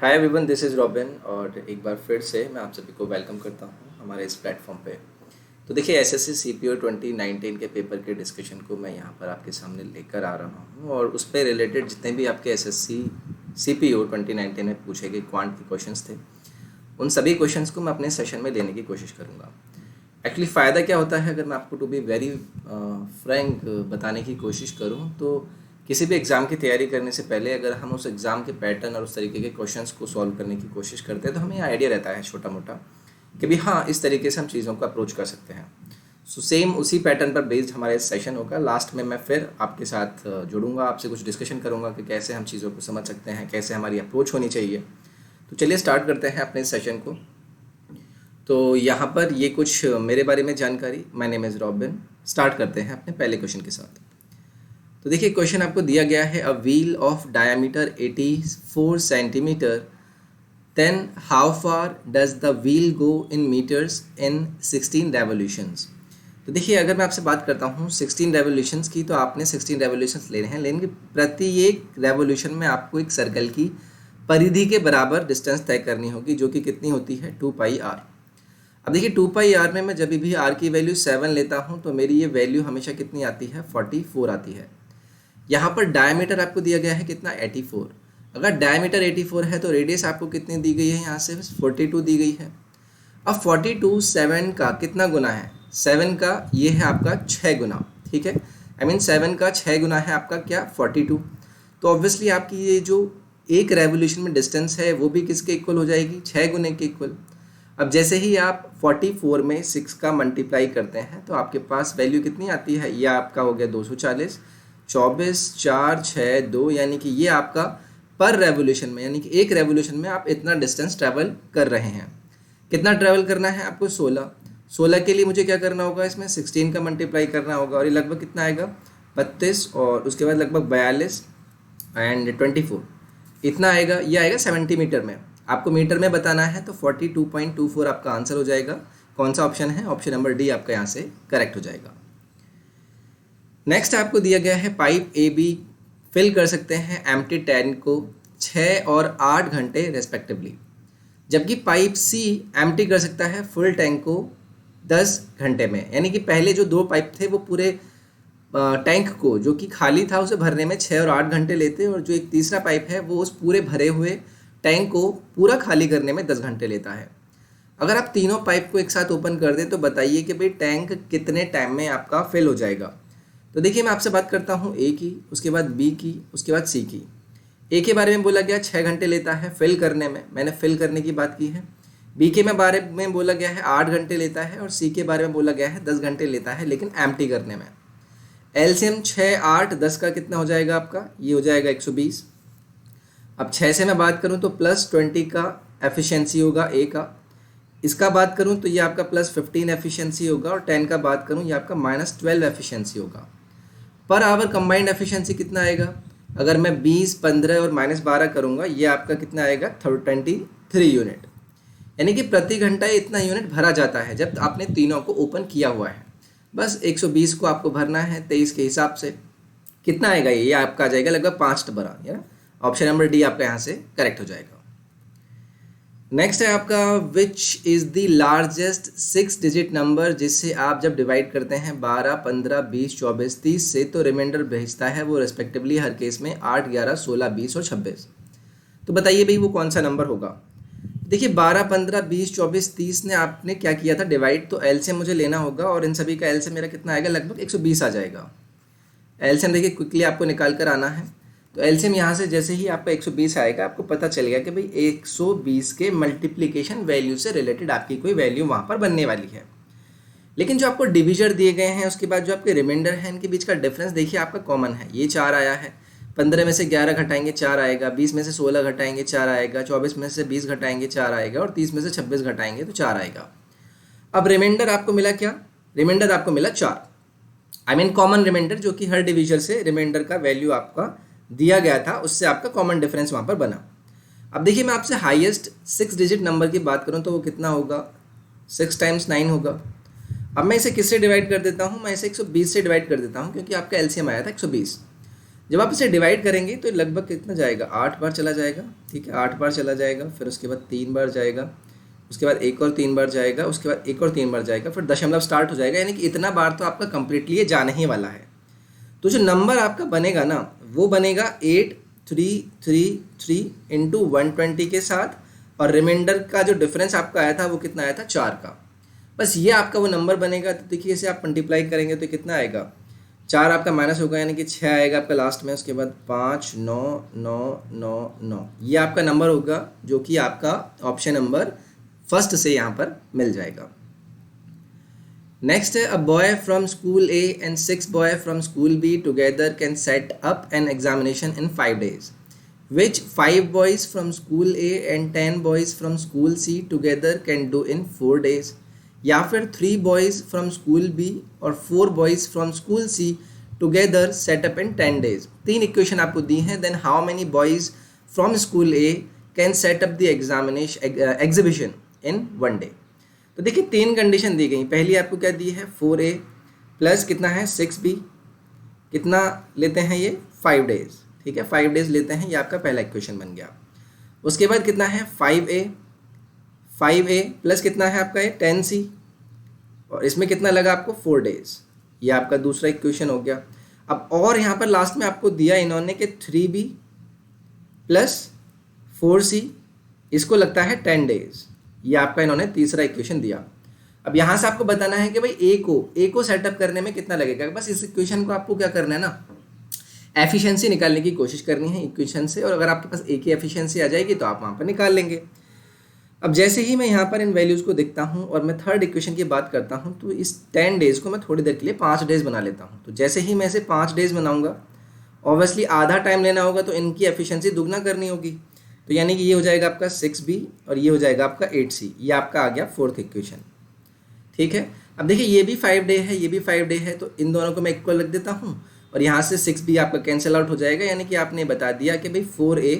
Hi everyone, this is robin और एक बार फिर से मैं आप सभी को वेलकम करता हूँ हमारे इस प्लेटफॉर्म पे। तो देखिए, एसएससी सीपीओ 2019 के पेपर के डिस्कशन को मैं यहाँ पर आपके सामने लेकर आ रहा हूँ और उस पर रिलेटेड जितने भी आपके एसएससी सीपीओ 2019 में पूछे गए क्वांट के क्वेश्चंस थे, उन सभी क्वेश्चंस को मैं अपने सेशन में लेने की कोशिश करूँगा। एक्चुअली फ़ायदा क्या होता है, अगर मैं आपको टू बी वेरी फ्रैंक बताने की कोशिश करूँ तो किसी भी एग्ज़ाम की तैयारी करने से पहले अगर हम उस एग्ज़ाम के पैटर्न और उस तरीके के क्वेश्चंस को सॉल्व करने की कोशिश करते हैं तो हमें आइडिया रहता है छोटा मोटा कि भी हाँ, इस तरीके से हम चीज़ों को अप्रोच कर सकते हैं। सो सेम उसी पैटर्न पर बेस्ड हमारा सेशन होगा। लास्ट में मैं फिर आपके साथ जुड़ूंगा, आपसे कुछ डिस्कशन करूंगा कि कैसे हम चीज़ों को समझ सकते हैं, कैसे हमारी अप्रोच होनी चाहिए। तो चलिए स्टार्ट करते हैं अपने सेशन को। तो यहाँ पर ये कुछ मेरे बारे में जानकारी। My name is robin. Start करते हैं अपने पहले क्वेश्चन के साथ। तो देखिए, क्वेश्चन आपको दिया गया है, a wheel of diameter 84 centimeter, then how far does the wheel go in meters in 16 revolutions. तो देखिए, अगर मैं आपसे बात करता हूँ 16 रेवोल्यूशंस की, तो आपने 16 रेवोल्यूशंस लेने हैं, लेकिन प्रति एक रेवोल्यूशन में आपको एक सर्कल की परिधि के बराबर डिस्टेंस तय करनी होगी, जो कि कितनी होती है 2 पाई आर। अब देखिए, 2 पाई आर में मैं जब भी आर की वैल्यू 7 लेता हूँ तो मेरी ये वैल्यू हमेशा कितनी आती है 44 आती है। यहाँ पर डायमीटर आपको दिया गया है कितना 84। अगर डायमीटर 84 है तो रेडियस आपको कितनी दी गई है, यहाँ से 42 दी गई है। अब 42 7 का कितना गुना है, 7 का ये है आपका 6 गुना, ठीक है। आई मीन 7 का 6 गुना है आपका क्या 42। तो ऑब्वियसली आपकी ये जो एक रेवोल्यूशन में डिस्टेंस है वो भी किसके इक्वल हो जाएगी, 6 गुने के इक्वल। अब जैसे ही आप 44 में 6 का मल्टीप्लाई करते हैं तो आपके पास वैल्यू कितनी आती है, यह आपका हो गया 240। 24 4 6 2, यानी कि ये आपका पर रेवोल्यूशन में, यानी कि एक रेवोल्यूशन में आप इतना डिस्टेंस ट्रैवल कर रहे हैं। कितना ट्रैवल करना है आपको 16 के लिए मुझे क्या करना होगा, इसमें 16 का मल्टीप्लाई करना होगा और ये लगभग कितना आएगा 32, और उसके बाद लगभग 42 एंड 24 इतना आएगा, ये आएगा 70 मीटर में। आपको मीटर में बताना है तो 42.24 आपका आंसर हो जाएगा। कौन सा ऑप्शन है, ऑप्शन नंबर डी आपका यहाँ से करेक्ट हो जाएगा। नेक्स्ट आपको दिया गया है, पाइप ए बी फिल कर सकते हैं एम्प्टी टैंक को 6 और 8 घंटे रेस्पेक्टिवली, जबकि पाइप सी एम्प्टी कर सकता है फुल टैंक को 10 घंटे में। यानी कि पहले जो दो पाइप थे वो पूरे टैंक को जो कि खाली था उसे भरने में 6 और 8 घंटे लेते, और जो एक तीसरा पाइप है वो उस पूरे भरे हुए टैंक को पूरा खाली करने में 10 घंटे लेता है। अगर आप तीनों पाइप को एक साथ ओपन कर दें तो बताइए कि भाई टैंक कितने टाइम में आपका फिल हो जाएगा। तो देखिए, मैं आपसे बात करता हूँ ए की, उसके बाद बी की, उसके बाद सी की। ए के बारे में बोला गया 6 घंटे लेता है फिल करने में, मैंने फिल करने की बात की है। बी के बारे में बोला गया है 8 घंटे लेता है, और सी के बारे में बोला गया है 10 घंटे लेता है लेकिन एम्प्टी करने में। एलसीएम 6 8 10 का कितना हो जाएगा आपका, ये हो जाएगा 120। अब 6 से मैं बात करूँ तो +20 का एफिशिएंसी होगा ए का। इसका बात करूँ तो ये आपका +15 एफिशिएंसी होगा, और 10 का बात करूँ ये आपका -12 एफिशिएंसी होगा। पर आवर कंबाइंड एफिशिएंसी कितना आएगा, अगर मैं 20 15 और -12 करूँगा ये आपका कितना आएगा 23 यूनिट। यानी कि प्रति घंटा इतना यूनिट भरा जाता है जब आपने तीनों को ओपन किया हुआ है। बस 120 को आपको भरना है 23 के हिसाब से, कितना आएगा ये आपका आ जाएगा लगभग 5 बरा, है ना। ऑप्शन नंबर डी आपका यहाँ से करेक्ट हो जाएगा। नेक्स्ट है आपका, which is the largest 6 digit number जिससे आप जब डिवाइड करते हैं 12 15 20 24 30 से तो रिमाइंडर भेजता है वो रेस्पेक्टिवली हर केस में 8 11 16 20 और 26। तो बताइए भाई वो कौन सा नंबर होगा। देखिए, 12 15 20 24 30 ने आपने क्या किया था डिवाइड, तो एलसीएम मुझे लेना होगा और इन सभी का एलसीएम मेरा कितना आएगा, लगभग 120 आ जाएगा। एलसीएम देखिए क्विकली आपको निकाल कर आना है। तो एलसीएम यहाँ से जैसे ही आपका 120 आएगा आपको पता चलेगा कि भाई 120 के मल्टीप्लिकेशन वैल्यू से रिलेटेड आपकी कोई वैल्यू वहाँ पर बनने वाली है। लेकिन जो आपको डिविजर दिए गए हैं उसके बाद जो आपके रिमाइंडर हैं इनके बीच का डिफरेंस देखिए आपका कॉमन है। ये 4 आया है, 15 में से 11 घटाएंगे 4 आएगा, 20 में से 16 घटाएंगे 4 आएगा, 24 में से 20 घटाएंगे 4 आएगा, और 30 में से 26 घटाएंगे तो 4 आएगा। अब रिमाइंडर आपको मिला क्या, रिमाइंडर आपको मिला 4। आई मीन कॉमन रिमाइंडर, जो कि हर डिविजर से रिमाइंडर का वैल्यू आपका दिया गया था उससे आपका कॉमन डिफरेंस वहाँ पर बना। अब देखिए, मैं आपसे हाईएस्ट 6 डिजिट नंबर की बात करूँ तो वो कितना होगा, 6 × 9 होगा। अब मैं इसे किससे डिवाइड कर देता हूँ, मैं इसे 120 से डिवाइड कर देता हूँ क्योंकि आपका एलसीएम आया था 120। जब आप इसे डिवाइड करेंगे तो लगभग कितना जाएगा, 8 बार चला जाएगा, ठीक है, 8 बार चला जाएगा, फिर उसके बाद 3 बार जाएगा, उसके बाद एक और 3 बार जाएगा, उसके बाद एक और 3 बार जाएगा, फिर दशमलव स्टार्ट हो जाएगा, यानी कि इतना बार तो आपका कंप्लीटली ये जाने ही वाला है। तो जो नंबर आपका बनेगा ना वो बनेगा 8333 इंटू 120 के साथ, और रिमाइंडर का जो डिफरेंस आपका आया था वो कितना आया था, 4 का। बस ये आपका वो नंबर बनेगा। तो देखिए इसे आप मल्टीप्लाई करेंगे तो कितना आएगा, 4 आपका माइनस होगा यानी कि 6 आएगा आपका लास्ट में, उसके बाद 5 9 9 9 9, ये आपका नंबर होगा जो कि आपका ऑप्शन नंबर फर्स्ट से यहाँ पर मिल जाएगा। नेक्स्ट है, a boy from school A and 6 boy from school be together can set up an examination in 5 days, which 5 boys from school A and 10 boys from school C together can do in 4 days, या फिर 3 boys from school B और 4 boys from school C together set up in 10 days। 3 equation आपको दी हैं, then how many boys from school A can set up the exhibition in 1 day। तो देखिए 3 condition दी गई। पहली आपको क्या दी है, 4A प्लस कितना है 6B, कितना लेते हैं ये 5 days, ठीक है, 5 days लेते हैं, ये आपका पहला इक्वेशन बन गया। उसके बाद कितना है 5A प्लस कितना है आपका ये 10C, और इसमें कितना लगा आपको 4 days, ये आपका दूसरा इक्वेशन हो गया। अब और यहाँ पर लास्ट में आपको दिया इन्होंने कि 3B प्लस 4C, इसको लगता है 10 days, ये आपका इन्होंने तीसरा इक्वेशन दिया। अब यहाँ से आपको बताना है कि भाई ए को सेटअप करने में कितना लगेगा। बस इस इक्वेशन को आपको क्या करना है ना, एफिशिएंसी निकालने की कोशिश करनी है इक्वेशन से, और अगर आपके पास ए की एफिशिएंसी आ जाएगी तो आप वहाँ पर निकाल लेंगे। अब जैसे ही मैं यहाँ पर इन वैल्यूज़ को देखता हूँ और मैं थर्ड इक्वेशन की बात करता हूँ, तो इस 10 days को मैं थोड़ी देर के लिए 5 days बना लेता हूँ। तो जैसे ही मैं इसे 5 days बनाऊँगा, ऑब्वियसली आधा टाइम लेना होगा, तो इनकी एफिशिएंसी दुगना करनी होगी। तो यानी कि ये हो जाएगा आपका 6B और ये हो जाएगा आपका 8C, ये आपका आ गया फोर्थ इक्वेशन, ठीक है। अब देखिए ये भी 5 day है, ये भी 5 day है, तो इन दोनों को मैं इक्वल रख देता हूँ, और यहाँ से 6B आपका कैंसिल आउट हो जाएगा, यानी कि आपने बता दिया कि भाई 4A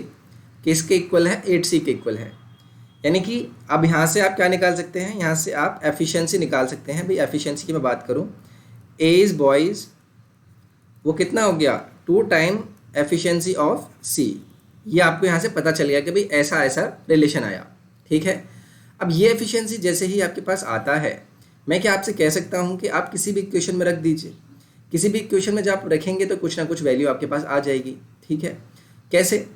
किसके इक्वल है, 8C के इक्वल है। यानी कि अब यहाँ से आप क्या निकाल सकते हैं, यहाँ से आप एफिशिएंसी निकाल सकते हैं। भाई एफिशिएंसी की मैं बात करूँ, A इज़ बॉयज़, वो कितना हो गया 2 टाइम एफिशिएंसी ऑफ C, ये आपको यहाँ से पता चल गया कि भाई ऐसा ऐसा रिलेशन आया, ठीक है। अब ये एफिशिएंसी जैसे ही आपके पास आता है, मैं क्या आपसे कह सकता हूँ कि आप किसी भी इक्वेशन में रख दीजिए। किसी भी इक्वेशन में जब आप रखेंगे तो कुछ ना कुछ वैल्यू आपके पास आ जाएगी, ठीक है। कैसे,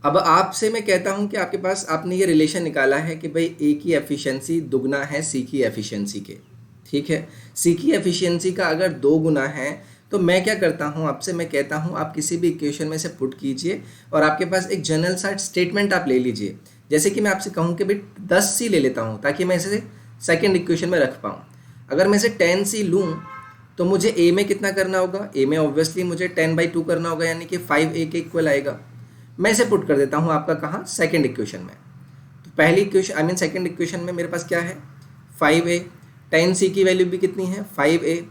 अब आपसे मैं कहता हूँ कि आपके पास आपने ये रिलेशन निकाला है कि भाई ए की एफिशिएंसी दुगना है सी की एफिशिएंसी के, ठीक है। सी की एफिशिएंसी का अगर 2 गुना है, तो मैं क्या करता हूँ आपसे, मैं कहता हूँ आप किसी भी इक्वेशन में से पुट कीजिए और आपके पास एक जनरल सा स्टेटमेंट आप ले लीजिए। जैसे कि मैं आपसे कहूँ कि भाई 10C ले लेता हूँ ताकि मैं इसे सेकंड इक्वेशन में रख पाऊँ। अगर मैं इसे 10C लूँ तो मुझे ए में कितना करना होगा, ए में ऑब्वियसली मुझे 10/2 करना होगा, यानी कि 5A के इक्वल आएगा। मैं इसे पुट कर देता हूँ आपका कहाँ, सेकंड इक्वेशन में। तो पहली इक्वेशन सेकंड इक्वेशन में मेरे पास क्या है 5A, 10C की वैल्यू भी कितनी है 5A,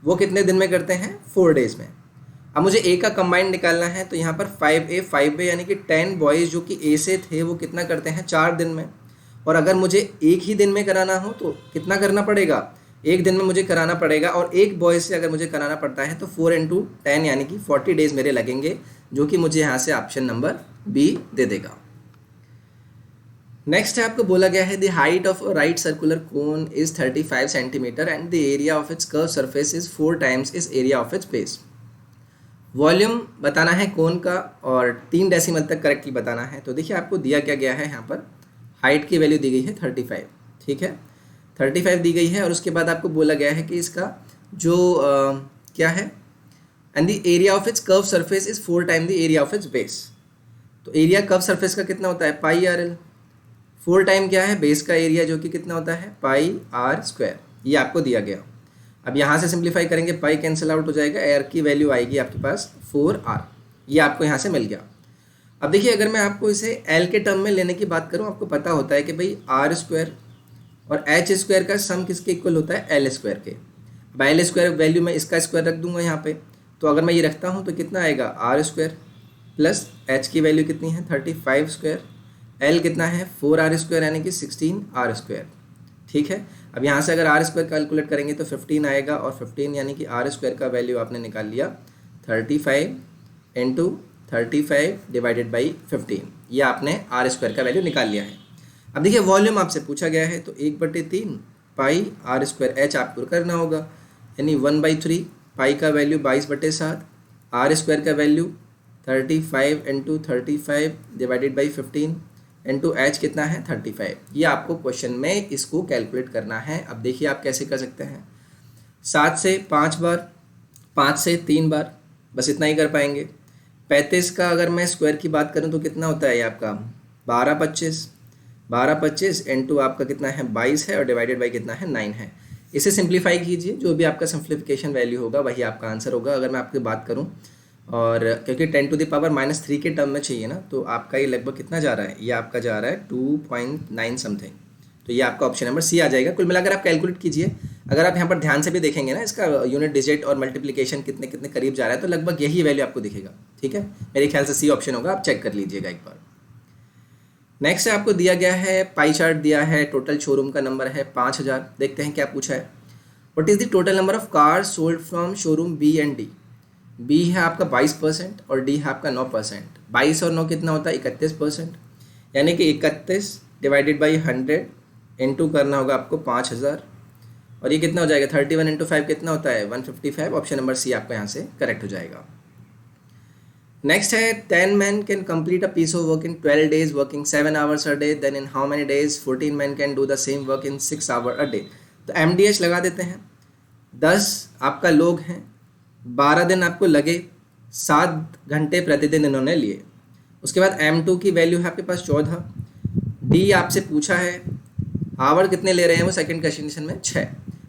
वो कितने दिन में करते हैं 4 days में। अब मुझे ए का कंबाइंड निकालना है, तो यहाँ पर 5A यानी कि 10 बॉयज़ जो कि ए से थे वो कितना करते हैं 4 दिन में। और अगर मुझे एक ही दिन में कराना हो तो कितना करना पड़ेगा, एक दिन में मुझे कराना पड़ेगा, और एक बॉय से अगर मुझे कराना पड़ता है तो 4 × 10 यानी कि 40 days मेरे लगेंगे, जो कि मुझे यहाँ से ऑप्शन नंबर बी दे देगा। नेक्स्ट है, आपको बोला गया है the height of a right circular cone is 35 centimetre and the area of its curve surface is 4 times इस area of its base. Volume बताना है कोन का और 3 डेसिमल तक करेक्टली बताना है। तो देखिए आपको दिया क्या गया है, यहाँ पर हाइट की वैल्यू दी गई है 35, ठीक है, 35 दी गई है, और उसके बाद आपको बोला गया है कि इसका जो क्या है, and the area of its curve surface is 4 times the area of its base. तो एरिया कर्व सरफेस का कितना होता है πRL, 4 टाइम क्या है बेस का एरिया, जो कि कितना होता है πr², ये आपको दिया गया। अब यहाँ से सिंप्लीफाई करेंगे, पाई कैंसिल आउट हो जाएगा, एयर की वैल्यू आएगी आपके पास 4r, ये आपको यहाँ से मिल गया। अब देखिए अगर मैं आपको इसे एल के टर्म में लेने की बात करूँ, आपको पता होता है कि भाई r² और h² का सम किसके इक्वल होता है l² के। अब l² वैल्यू मैं इसका स्क्वायर रख दूंगा यहाँ पे, तो अगर मैं ये रखता हूँ तो कितना आएगा r² प्लस h की वैल्यू कितनी है 35², L कितना है 4r² यानी कि 16r², ठीक है। अब यहाँ से अगर r² कैलकुलेट करेंगे तो 15 आएगा, और 15 यानी कि r² का वैल्यू आपने निकाल लिया 35 इंटू 35 डिवाइडेड बाई 15, ये आपने आर स्क्वायर का वैल्यू निकाल लिया है। अब देखिए वॉल्यूम आपसे पूछा गया है तो 1/3 पाई आर स्क्वायर एच आपको करना होगा, यानी 1/3 पाई का वैल्यू 22/7, आर स्क्वायर का value 35 into 35 divided by 15 into H कितना है 35। ये आपको क्वेश्चन में इसको कैलकुलेट करना है। अब देखिए आप कैसे कर सकते हैं, 7 से 5 बार, 5 से 3 बार, बस इतना ही कर पाएंगे। 35 का अगर मैं स्क्वायर की बात करूं तो कितना होता है ये आपका 12/25 इंटू आपका कितना है 22 है और डिवाइडेड बाई कितना है 9 है। इसे सिंप्लीफाई कीजिए, जो भी आपका सिंप्लीफिकेशन वैल्यू होगा वही आपका आंसर होगा। अगर मैं आपकी बात करूं, और क्योंकि 10⁻³ के टर्म में चाहिए ना, तो आपका ये लगभग कितना जा रहा है, ये आपका जा रहा है 2.9 समथिंग, तो ये आपका ऑप्शन नंबर सी आ जाएगा। कुल मिलाकर आप कैलकुलेट कीजिए। अगर आप यहाँ पर ध्यान से भी देखेंगे ना, इसका यूनिट डिजिट और मल्टीप्लिकेशन कितने कितने करीब जा रहा है, तो लगभग यही वैल्यू आपको दिखेगा। ठीक है, मेरे ख्याल से सी ऑप्शन होगा, आप चेक कर लीजिएगा एक बार। नेक्स्ट आपको दिया गया है पाई चार्ट दिया है, टोटल शोरूम का नंबर है 5000। देखते हैं क्या पूछा है। What is the total number of cars sold from showroom B and D. B है आपका 22% और डी है आपका 9%। 22 और 9 कितना होता है 31%, यानी कि 31 डिवाइडेड बाई 100 इंटू करना होगा आपको 5000, और ये कितना हो जाएगा 31 इंटू 5 कितना होता है 155। ऑप्शन नंबर सी आपका यहाँ से करेक्ट हो जाएगा। नेक्स्ट है 10 men can complete a piece of work in 12 days working 7 hours a day, then in how many days 14 men can do the same work in 6 hours a day। तो MDH लगा देते हैं। 10 आपका लोग हैं, 12 दिन आपको लगे, 7 घंटे प्रतिदिन इन्होंने लिए। उसके बाद M2 की वैल्यू है आपके पास 14। डी आपसे पूछा है आवर कितने ले रहे हैं वो सेकंड कंडीशन में 6।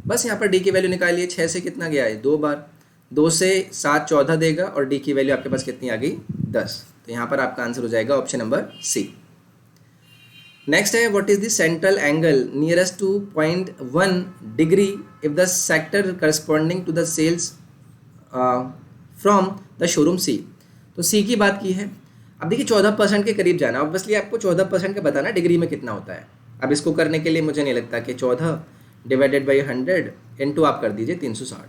बस यहाँ पर डी की वैल्यू निकालिए। 6 से कितना गया है 2 बार, 2 से 7 14 देगा, और डी की वैल्यू आपके पास कितनी आ गई 10। तो यहाँ पर आपका आंसर हो जाएगा ऑप्शन नंबर सी। नेक्स्ट है what is the central angle nearest to 0.1 degree if the sector corresponding to the sales from the showroom C. तो सी की बात की है। अब देखिए 14% के करीब जाना, ऑब्वियसली आपको 14% का बताना डिग्री में कितना होता है। अब इसको करने के लिए मुझे नहीं लगता कि 14 डिवाइडेड बाई 100 इंटू आप कर दीजिए 360।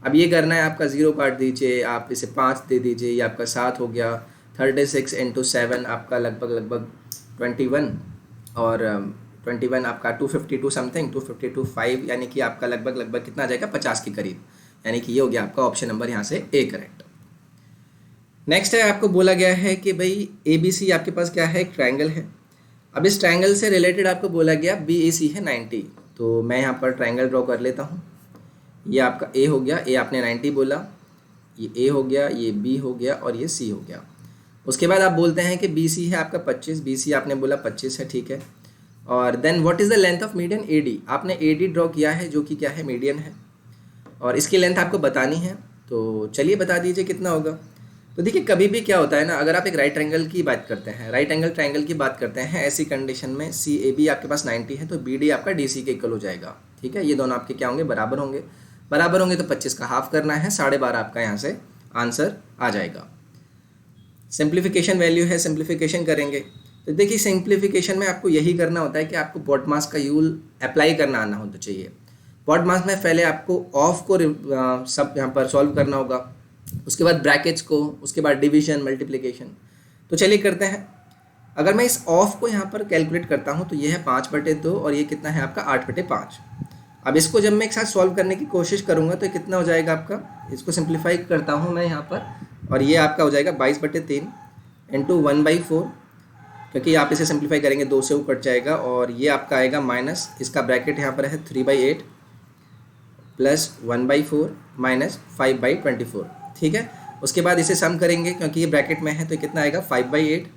अब ये करना है आपका 0 काट दीजिए, आप इसे 5 दे दीजिए, ये आपका 7 हो गया। 36 इंटू 7 आपका लगभग 21, और 21 आपका 252 समथिंग, 252 5, यानी कि आपका लगभग कितना आ जाएगा 50 के करीब, यानी कि ये हो गया आपका ऑप्शन नंबर यहाँ से ए करेक्ट। नेक्स्ट है आपको बोला गया है कि भाई ABC आपके पास क्या है, एक ट्रायंगल है। अब इस ट्रायंगल से रिलेटेड आपको बोला गया BAC है 90। तो मैं यहाँ पर ट्रायंगल ड्रॉ कर लेता हूँ। ये आपका A हो गया, A आपने 90 बोला, ये A हो गया, ये B हो गया, और ये C हो गया। उसके बाद आप बोलते हैं कि BC है आपका 25, BC आपने बोला 25 है, ठीक है। और then what is the length of median AD। आपने AD ड्रॉ किया है जो कि क्या है मीडियन है, और इसकी लेंथ आपको बतानी है। तो चलिए बता दीजिए कितना होगा। तो देखिए कभी भी क्या होता है ना, अगर आप एक राइट एंगल की बात करते हैं, राइट एंगल ट्रायंगल की बात करते हैं, ऐसी कंडीशन में CAB आपके पास 90 है, तो BD आपका DC के इक्वल हो जाएगा। ठीक है, ये दोनों आपके क्या होंगे बराबर होंगे। बराबर होंगे तो 25 का हाफ करना है, 12.5 आपका यहाँ से आंसर आ जाएगा। सिंप्लीफिकेशन वैल्यू है, सिंप्लीफिकेशन करेंगे तो देखिए सिंप्लीफिकेशन में आपको यही करना होता है कि आपको BODMAS का यूल अप्लाई करना आना होता चाहिए। BODMAS में पहले आपको ऑफ को सब यहाँ पर सॉल्व करना होगा, उसके बाद ब्रैकेट्स को, उसके बाद डिवीजन, मल्टीप्लिकेशन। तो चलिए करते हैं। अगर मैं इस ऑफ को यहाँ पर कैलकुलेट करता हूँ तो ये है 5/2 और ये कितना है आपका 8/5। अब इसको जब मैं एक साथ सॉल्व करने की कोशिश करूँगा तो कितना हो जाएगा आपका, इसको सिंप्लीफाई करता हूँ मैं यहाँ पर, और ये आपका हो जाएगा 22/3 इंटू 1/4, क्योंकि आप इसे सिंप्लीफाई करेंगे 2 से वो कट जाएगा, और ये आपका आएगा माइनस, इसका ब्रैकेट यहाँ पर है 3/8 प्लस 1/4 माइनस 5/24। ठीक है, उसके बाद इसे सम करेंगे क्योंकि ये ब्रैकेट में है, तो कितना आएगा 5/8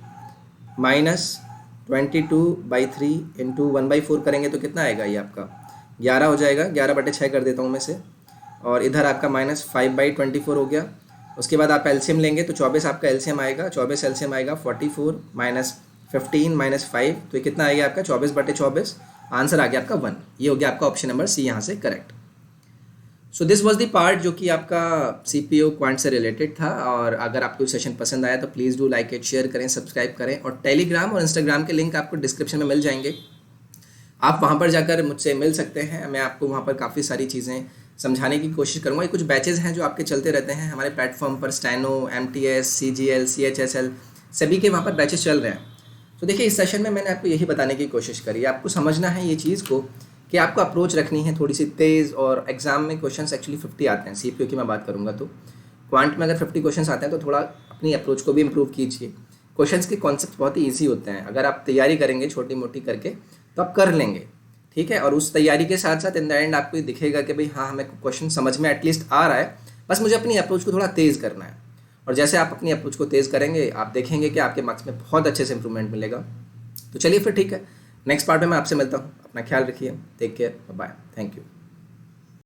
माइनस 22/3 इंटू 1/4 करेंगे तो कितना आएगा, ये आपका 11 हो जाएगा। 11/6 कर देता हूँ मैं से, और इधर आपका माइनस 5/24 हो गया। उसके बाद आप एलसीएम लेंगे तो 24 आपका एलसीएम आएगा, 24 एलसीएम आएगा 44 माइनस 15 माइनस 5, तो ये कितना आएगा आपका 24/24। आंसर आ गया आपका 1। ये हो गया आपका ऑप्शन नंबर सी यहाँ से correct. So this was the part जो कि आपका CPO क्वांट से रिलेटेड था। और अगर आपको सेशन पसंद आया तो please do like it, share करें, सब्सक्राइब करें, और टेलीग्राम और इंस्टाग्राम के लिंक आपको डिस्क्रिप्शन में मिल जाएंगे। आप वहाँ पर जाकर मुझसे मिल सकते हैं, मैं आपको वहाँ पर काफ़ी सारी चीज़ें समझाने की कोशिश करूँगा। ये कुछ बैचेज़ हैं जो आपके चलते रहते हैं हमारे प्लेटफॉर्म पर, स्टेनो, MTS, CGL, CHSL, सभी के वहाँ पर बैचेज़ चल रहे हैं। तो देखिए इस सेशन में मैंने आपको यही बताने की कोशिश करी है, आपको समझना है ये चीज़ को कि आपको अप्रोच रखनी है थोड़ी सी तेज़। और एग्ज़ाम में क्वेश्चंस एक्चुअली 50 आते हैं, CPO की मैं बात करूँगा तो क्वांट में अगर 50 क्वेश्चंस आते हैं तो थोड़ा अपनी अप्रोच को भी इम्प्रूव कीजिए। क्वेश्चंस के कॉन्सेप्ट बहुत ही ईजी होते हैं, अगर आप तैयारी करेंगे छोटी मोटी करके तो आप कर लेंगे, ठीक है। और उस तैयारी के साथ साथ इन द एंड आपको ये दिखेगा कि भाई हाँ, हमें क्वेश्चन समझ में एटलीस्ट आ रहा है, बस मुझे अपनी अप्रोच को थोड़ा तेज़ करना है। और जैसे आप अपनी अप्रोच को तेज़ करेंगे आप देखेंगे कि आपके मार्क्स में बहुत अच्छे से इंप्रूवमेंट मिलेगा। तो चलिए फिर ठीक है, नेक्स्ट पार्ट में मैं आपसे मिलता हूँ। अपना ख्याल रखिए, take care, bye, thank you.